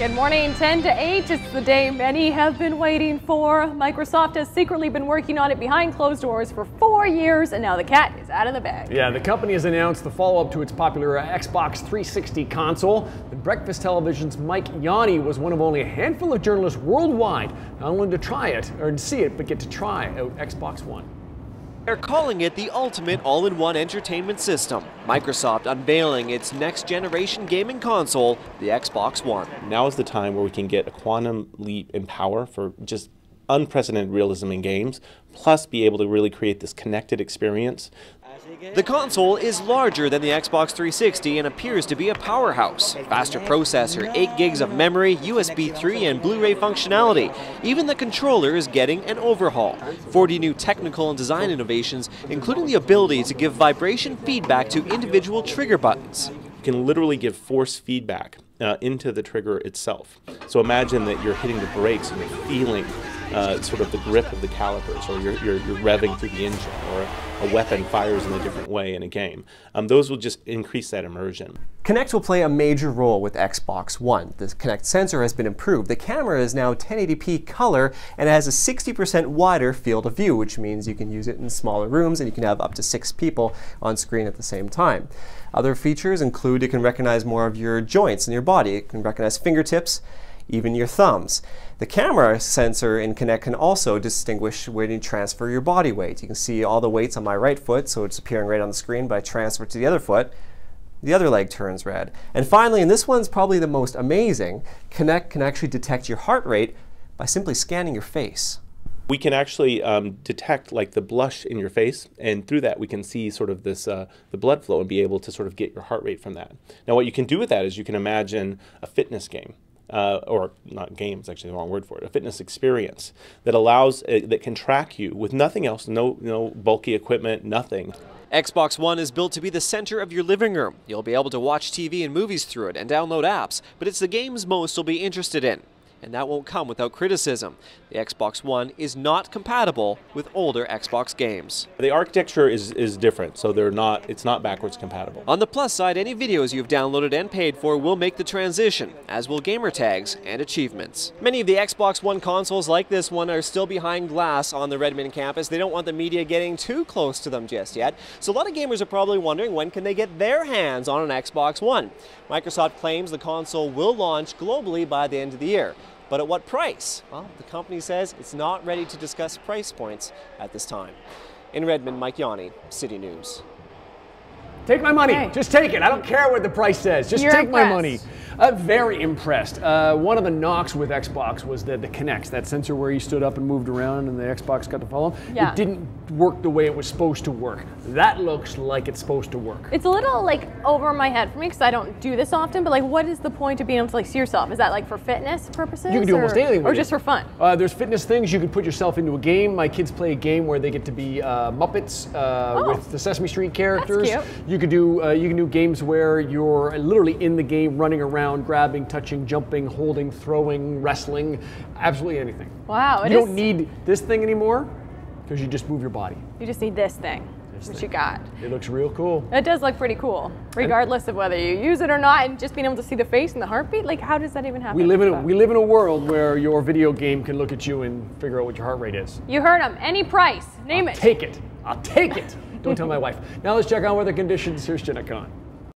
Good morning, 10 to 8. It's the day many have been waiting for. Microsoft has secretly been working on it behind closed doors for 4 years, and now the cat is out of the bag. Yeah, the company has announced the follow-up to its popular Xbox 360 console. The Breakfast Television's Mike Yawney was one of only a handful of journalists worldwide not only to try it, or to see it, but get to try out Xbox One. They're calling it the ultimate all-in-one entertainment system. Microsoft unveiling its next-generation gaming console, the Xbox One. Now is the time where we can get a quantum leap in power for just unprecedented realism in games, plus be able to really create this connected experience. The console is larger than the Xbox 360 and appears to be a powerhouse. Faster processor, 8 gigs of memory, USB 3 and Blu-ray functionality. Even the controller is getting an overhaul. 40 new technical and design innovations, including the ability to give vibration feedback to individual trigger buttons. You can literally give force feedback into the trigger itself. So imagine that you're hitting the brakes and you're feeling sort of the grip of the calipers, or you're revving through the engine, or a weapon fires in a different way in a game. Those will just increase that immersion. Kinect will play a major role with Xbox One. The Kinect sensor has been improved. The camera is now 1080p color and has a 60% wider field of view, which means you can use it in smaller rooms and you can have up to 6 people on screen at the same time. Other features include it can recognize more of your joints in your body. It can recognize fingertips, even your thumbs. The camera sensor in Kinect can also distinguish when you transfer your body weight. You can see all the weights on my right foot, so it's appearing right on the screen, but I transfer it to the other foot, the other leg turns red. And finally, and this one's probably the most amazing, Kinect can actually detect your heart rate by simply scanning your face. We can actually detect like the blush in your face, and through that we can see sort of this the blood flow and be able to sort of get your heart rate from that. Now what you can do with that is you can imagine a fitness game. Or not games, actually the wrong word for it, a fitness experience that allows, that can track you with nothing else, no bulky equipment, nothing. Xbox One is built to be the center of your living room. You'll be able to watch TV and movies through it and download apps, but it's the games most will be interested in. And that won't come without criticism. The Xbox One is not compatible with older Xbox games. The architecture is different, so it's not backwards compatible. On the plus side, any videos you've downloaded and paid for will make the transition, as will gamer tags and achievements. Many of the Xbox One consoles like this one are still behind glass on the Redmond campus. They don't want the media getting too close to them just yet. So a lot of gamers are probably wondering when can they get their hands on an Xbox One. Microsoft claims the console will launch globally by the end of the year. But at what price? Well, the company says it's not ready to discuss price points at this time. In Redmond, Mike Yawney, City News. Take my money. Okay. Just take it. I don't care what the price says. Just take my money. Very impressed. One of the knocks with Xbox was that the Kinect, that sensor where you stood up and moved around and the Xbox got to follow, it didn't work the way it was supposed to work. That looks like it's supposed to work. It's a little like over my head for me because I don't do this often, but like what is the point of being able to like see yourself? Is that like for fitness purposes? You can do almost anything with it. Or just for fun? There's fitness things. You can put yourself into a game. My kids play a game where they get to be Muppets with the Sesame Street characters. That's cute. You could do games where you're literally in the game, running around, grabbing, touching, jumping, holding, throwing, wrestling, absolutely anything. Wow. You don't need this thing anymore because you just move your body. You just need this thing, which you got. It looks real cool. It does look pretty cool, regardless of whether you use it or not, and just being able to see the face and the heartbeat. Like, how does that even happen? We live in a world where your video game can look at you and figure out what your heart rate is. You heard him. Any price. Name it. Take it. I'll take it. Don't tell my wife. Now let's check on weather conditions. Here's Jenna Kahn.